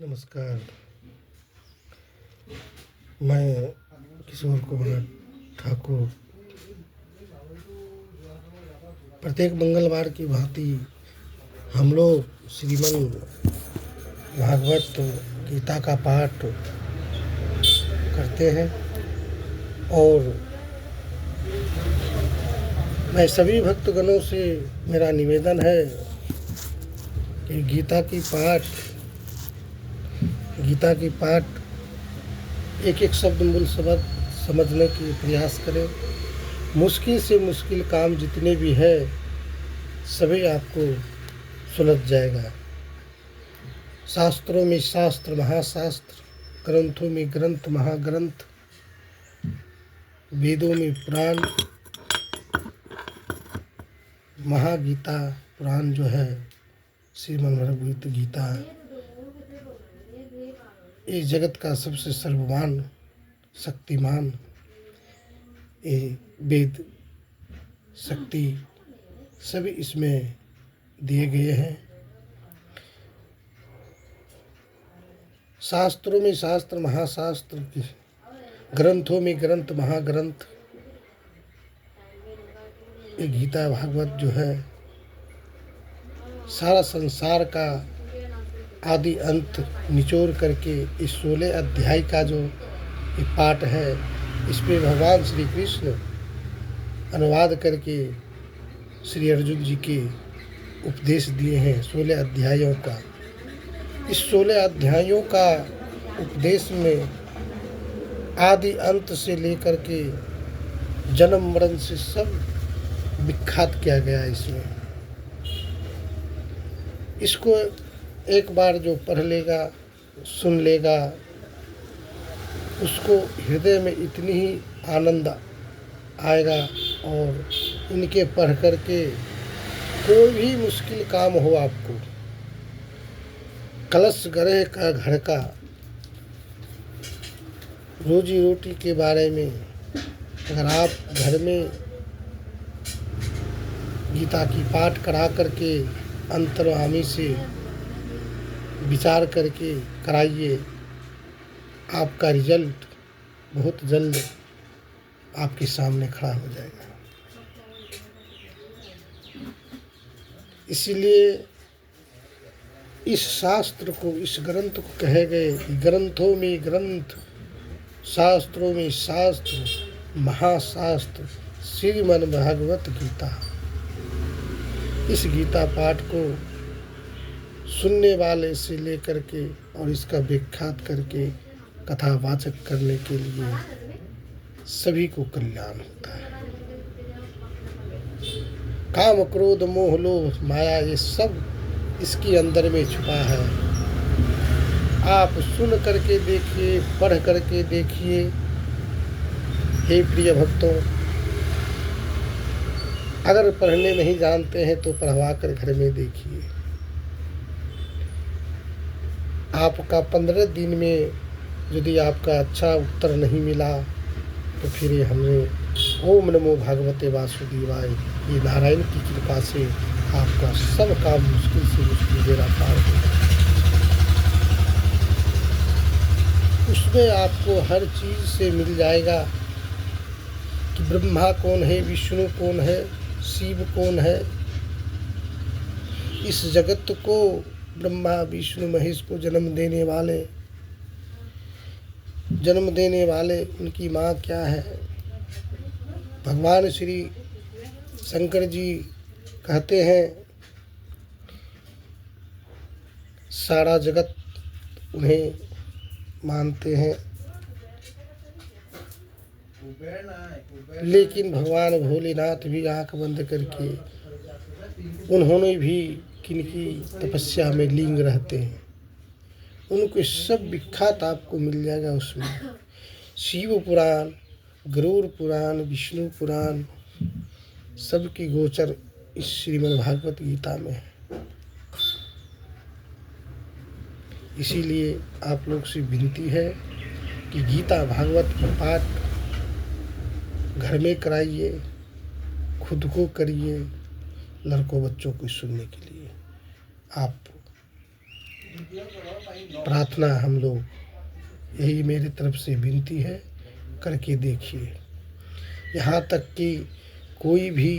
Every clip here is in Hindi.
नमस्कार। मैं किशोर कुमार ठाकुर प्रत्येक मंगलवार की भांति हम लोग श्रीमद् भागवत गीता का पाठ करते हैं और मैं सभी भक्तगणों से मेरा निवेदन है कि गीता की पाठ एक एक शब्द मूल समझने की प्रयास करें। मुश्किल से मुश्किल काम जितने भी है सभी आपको सुलझ जाएगा। शास्त्रों में शास्त्र महाशास्त्र, ग्रंथों में ग्रंथ महाग्रंथ, वेदों में पुराण महागीता पुराण जो है श्रीमद् भगवत गीता, इस जगत का सबसे सर्ववान शक्तिमान ये वेद शक्ति सभी इसमें दिए गए हैं। शास्त्रों में शास्त्र महाशास्त्र, ग्रंथों में ग्रंथ महाग्रंथ, ये गीता भागवत जो है सारा संसार का आदि अंत निचोड़ करके इस 16 अध्याय का जो ये पाठ है, इस पे भगवान श्री कृष्ण अनुवाद करके श्री अर्जुन जी के उपदेश दिए हैं 16 अध्यायों का। इस 16 अध्यायों का उपदेश में आदि अंत से लेकर के जन्म मरण से सब विख्यात किया गया। इसमें इसको एक बार जो पढ़ लेगा सुन लेगा उसको हृदय में इतनी ही आनंद आएगा और इनके पढ़ करके कोई भी मुश्किल काम हो, आपको कलश ग्रह का घर का रोजी रोटी के बारे में अगर आप घर में गीता की पाठ करा करके अंतर्यामी से विचार करके कराइए, आपका रिजल्ट बहुत जल्द आपके सामने खड़ा हो जाएगा। इसीलिए इस शास्त्र को, इस ग्रंथ को कहे गए ग्रंथों में ग्रंथ, शास्त्रों में शास्त्र, महाशास्त्र श्रीमद् भागवत गीता। इस गीता पाठ को सुनने वाले से लेकर के और इसका विख्यात करके कथावाचक करने के लिए सभी को कल्याण होता है। काम क्रोध मोह लोभ माया ये सब इसके अंदर में छुपा है। आप सुन करके देखिए, पढ़ करके देखिए। हे प्रिय भक्तों, अगर पढ़ने नहीं जानते हैं तो पढ़वा कर घर में देखिए। आपका 15 दिन में यदि आपका अच्छा उत्तर नहीं मिला तो फिर ये हमने ओम नमो भागवते वासुदेवाय, ये नारायण की कृपा से आपका सब काम मुश्किल से मुश्किल बेड़ा पार होगा। उसमें आपको हर चीज़ से मिल जाएगा कि ब्रह्मा कौन है, विष्णु कौन है, शिव कौन है। इस जगत को ब्रह्मा विष्णु महेश को जन्म देने वाले उनकी माँ क्या है। भगवान श्री शंकर जी कहते हैं सारा जगत उन्हें मानते हैं, लेकिन भगवान भोलेनाथ भी आंख बंद करके उन्होंने भी किनकी तपस्या में लीन रहते हैं। उनको सब विख्यात आपको मिल जाएगा। उसमें शिव पुराण, गरुड़ पुराण, विष्णु पुराण सबकी गोचर इस श्रीमद् भागवत गीता में है। इसीलिए आप लोग से विनती है कि गीता भागवत का पाठ घर में कराइए, खुद को करिए, लड़कों बच्चों को सुनने के लिए। आप प्रार्थना हम लोग, यही मेरी तरफ से विनती है, करके देखिए। यहाँ तक कि कोई भी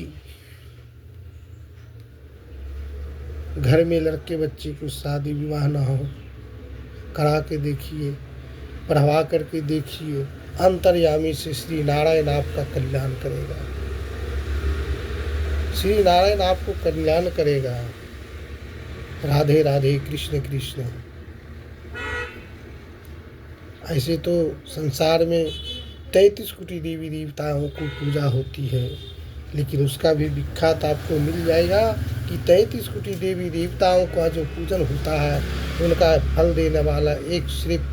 घर में लड़के बच्चे को शादी विवाह ना हो, करा के देखिए, पढ़वा करके देखिए। अंतर्यामी से श्री नारायण आपका कल्याण करेगा, श्री नारायण आपको कल्याण करेगा। राधे राधे, कृष्ण कृष्ण। ऐसे तो संसार में 33 कोटि देवी देवताओं को पूजा होती है, लेकिन उसका भी विख्यात आपको मिल जाएगा कि 33 कोटि देवी देवताओं का जो पूजन होता है, उनका फल देने वाला एक सिर्फ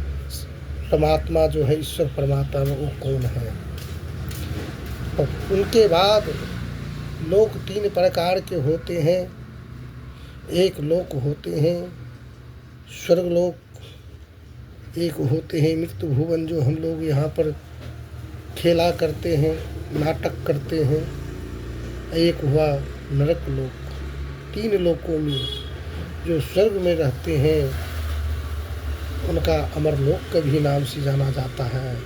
परमात्मा जो है, ईश्वर परमात्मा, वो कौन है। और उनके बाद लोक 3 प्रकार के होते हैं। एक लोक होते हैं स्वर्गलोक, एक होते हैं मृत्यु भुवन, जो हम लोग यहाँ पर खेला करते हैं, नाटक करते हैं। एक हुआ नरक लोक। 3 लोकों में जो स्वर्ग में रहते हैं उनका अमरलोक का भी नाम से जाना जाता है।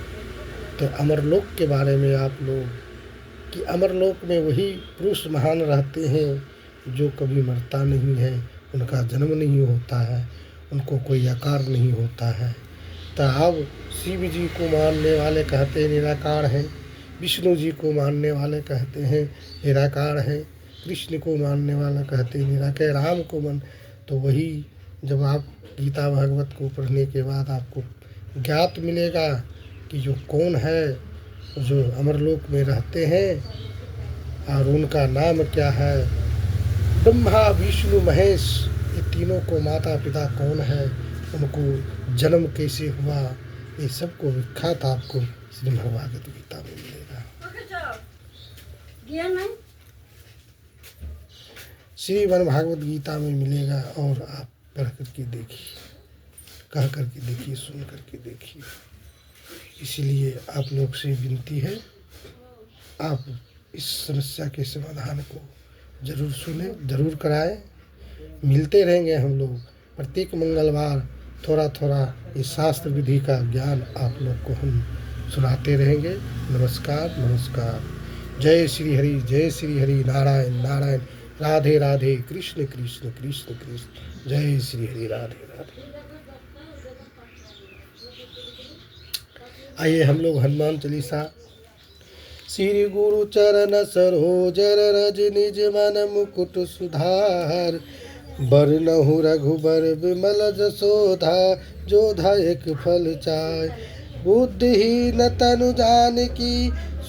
तो अमरलोक के बारे में आप लोग, कि अमरलोक में वही पुरुष महान रहते हैं जो कभी मरता नहीं है, उनका जन्म नहीं होता है, उनको कोई आकार नहीं होता है। तो अब शिव जी को मानने वाले कहते हैं निराकार हैं, विष्णु जी को मानने वाले कहते हैं निराकार हैं, कृष्ण को मानने वाला कहते हैं निराकार, राम को मान। तो वही जब आप गीता भागवत को पढ़ने के बाद आपको ज्ञात मिलेगा कि जो कौन है, जो अमरलोक में रहते हैं और उनका नाम क्या है। ब्रह्मा विष्णु महेश, ये तीनों को माता पिता कौन है, उनको जन्म कैसे हुआ, ये सबको विख्यात आपको श्रीमद्भागवत गीता में मिलेगा। श्रीमद् भागवत गीता में मिलेगा। और आप पढ़ करके देखिए, कह करके देखिए, सुन करके देखिए। इसलिए आप लोग से विनती है, आप इस समस्या के समाधान को जरूर सुने, जरूर कराएं। मिलते रहेंगे हम लोग प्रत्येक मंगलवार, थोड़ा थोड़ा इस शास्त्र विधि का ज्ञान आप लोग को हम सुनाते रहेंगे। नमस्कार नमस्कार। जय श्री हरि, जय श्री हरि, नारायण नारायण, राधे राधे, कृष्ण कृष्ण कृष्ण कृष्ण, जय श्री हरि, राधे राधे। आइए हम लोग हनुमान चालीसा। श्री गुरु चरण सरोज रज, निज मन मुकुट सुधार, बरनहु रघुबर बिमल जसोधा, जो धायक फल चाय। बुद्धिहीन तनु जानिकी,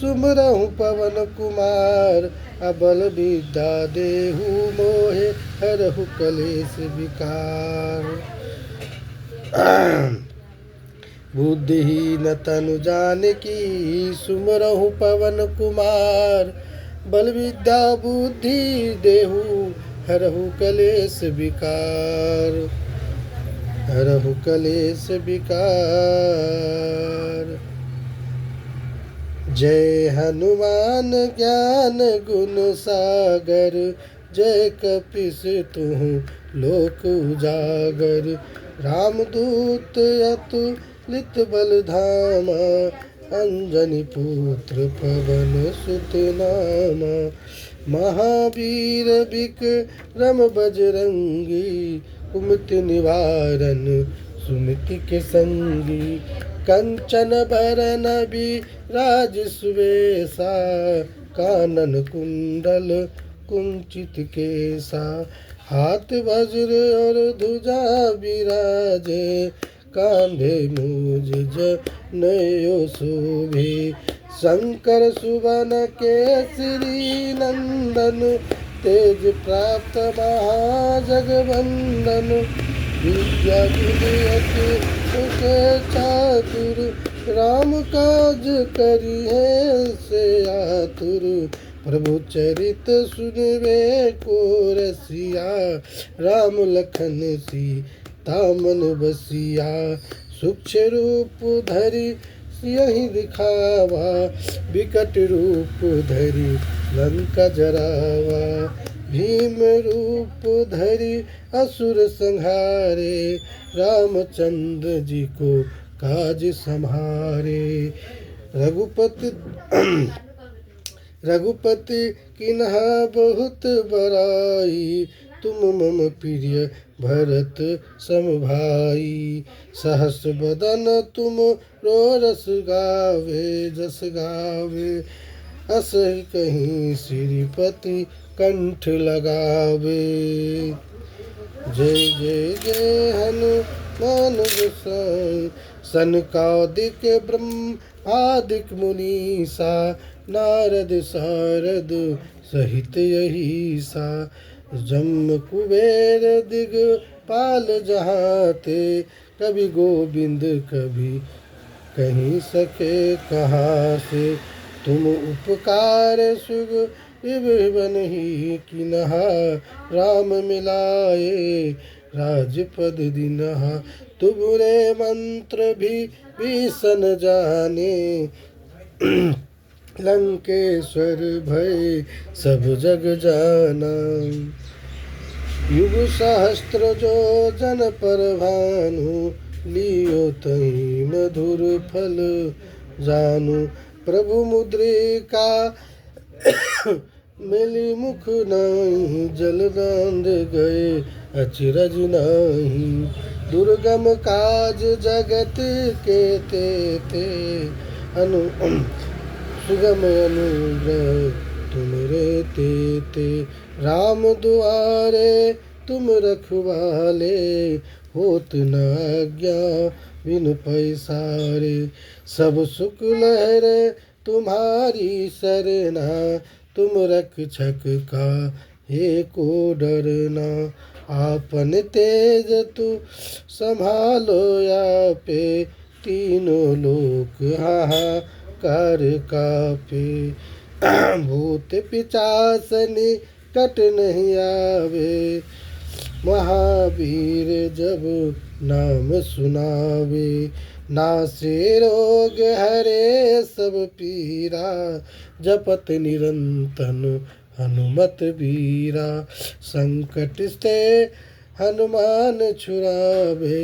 सुमिरहु पवन कुमार, अबल विद्या देहु मोहे, हरहु कलेश विकार। बुद्धिहीन तनु जानिकी, सुमिरहु पवन कुमार, बल विद्या बुद्धि देहु, हरहु कलेश विकार, हरहु कलेश विकार। जय हनुमान ज्ञान गुण सागर, जय कपीस तुहु लोक उजागर। रामदूत अतुलित बल धामा, अंजनी पुत्र पवन सुत नामा। महावीर विक्रम बजरंगी, कुमति निवारण सुमति के संगी। कंचन बरन विराज सुवेशा, कानन कुंडल कुंचित केसा। हाथ वज्र और ध्वजा विराजे, कांधे मूज जनेऊ शोभे। शंकर सुवन केसरी नंदन, तेज प्राप्त महाजगवंदन। विद्या विनयति सुखे चातुर, राम काज करिहे से आतुर। प्रभु चरित सुनबे को रसिया, राम लखन सीता मन बसिया। सूक्ष्म रूप धरि सियहि दिखावा, विकट रूप धरि लंका जरावा। भीम रूप धरि असुर संहारे, रामचंद्र जी को काज संहारे। रघुपति रघुपति किन्हा बहुत बड़ाई, तुम मम प्रिय भरत सम भाई। सहस बदन तुम रोरस गावे, जस गावे अस कहीं श्रीपति कंठ लगावे। जय जय जय हनुमान गोसाई, सनकादिक ब्रह्मादिक मुनीसा, नारद सारद सहित यहीसा। जम कुबेर दिगपाल जहाते, कभी गोविंद कभी कहीं सके कहाँ से। तुम उपकार सुग बनहि किन्हा, राम मिलाए राजपद दिन्हा। तुमरे मंत्र भी भीषण जाने, लंकेश्वर भय सब जग जाना। युग सहस्त्र जो जन पर भानु, लियो तहि मधुर फल जानु। प्रभु मुद्रिका मिली मुख नहीं, जल दांध गए अचरज नहीं। दुर्गम काज जगत के ते सुगम अनुग्रह तुमरे ते। राम दुआरे तुम रखवाले, होत न आज्ञा बिन पैसारे। सब सुख लहरे तुम्हारी सरना, तुम रक्षक का हे को डरना। आपन तेज तु संभालो आपे, तीनों लोक हाहाकार कापे। भूत पिशाच निकट नहीं आवे, महावीर जब नाम सुनावे। नासे रोग हरे सब पीरा, जपत निरंतन हनुमत बीरा। संकट से हनुमान छुड़ावे,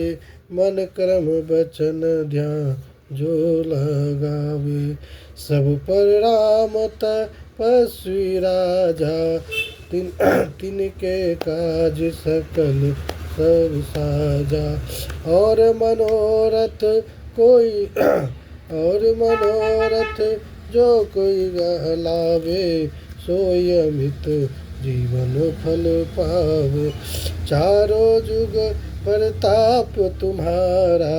मन क्रम बचन ध्यान जो लगावे। सब पर राम तपस्वी राजा, तिनके काज सकल सब साजा। और मनोरथ जो कोई गहलावे, सोई अमित जीवन फल पावे। चारों जुग प्रताप तुम्हारा,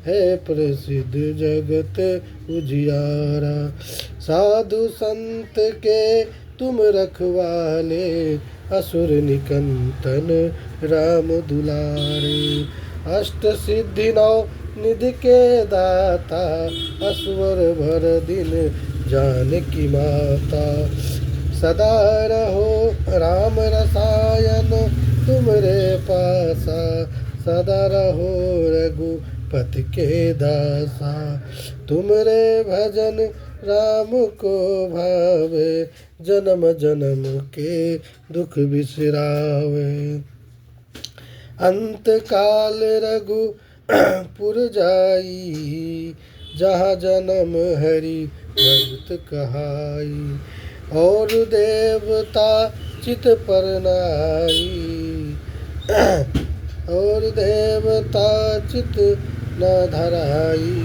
है प्रसिद्ध जगत उजियारा। साधु संत के तुम रखवाले, असुर निकंदन राम दुलारे। अष्ट सिद्धि नौ निधि के दाता, असवर भर दिन जानकी माता। सदा रहो राम रसायन तुमरे पासा, सदा रहो रघुपति के दासा। तुमरे भजन राम को भावे, जन्म जन्म के दुख बिसरावे। अंत काल रघुपुर जाई, जहाँ जन्म हरि भक्त कहाई। और देवता चित पर नाई, और देवता चित न धराई।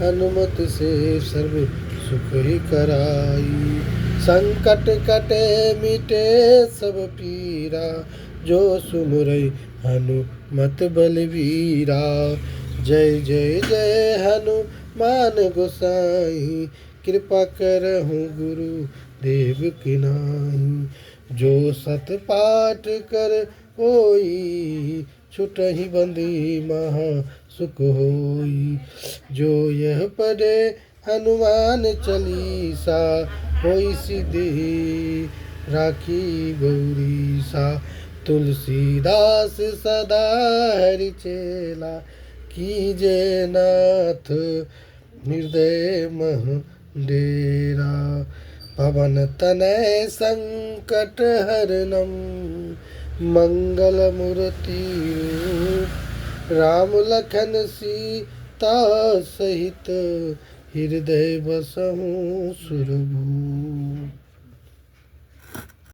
हनुमत से सर्व सुख ही कराई। संकट कटे मिटे सब पीरा, जो सुमिरै हनुमत बलवीरा। जय जय जय हनुमान गोसाई, कृपा करहु गुरु देव की नाई। जो सत पाठ कर होई, छुटहि बंदी महा सुख होई। जो यह पढ़े हनुमान चालीसा, होई सिद्धि राखी गौरीसा। तुलसीदास सदा हरि चेला, कीजे नाथ हृदय मह डेरा। पवन तनय संकट हरणम मंगल मूर्ति राम लखन सीता सहित हृदय बसहु सुरभूप।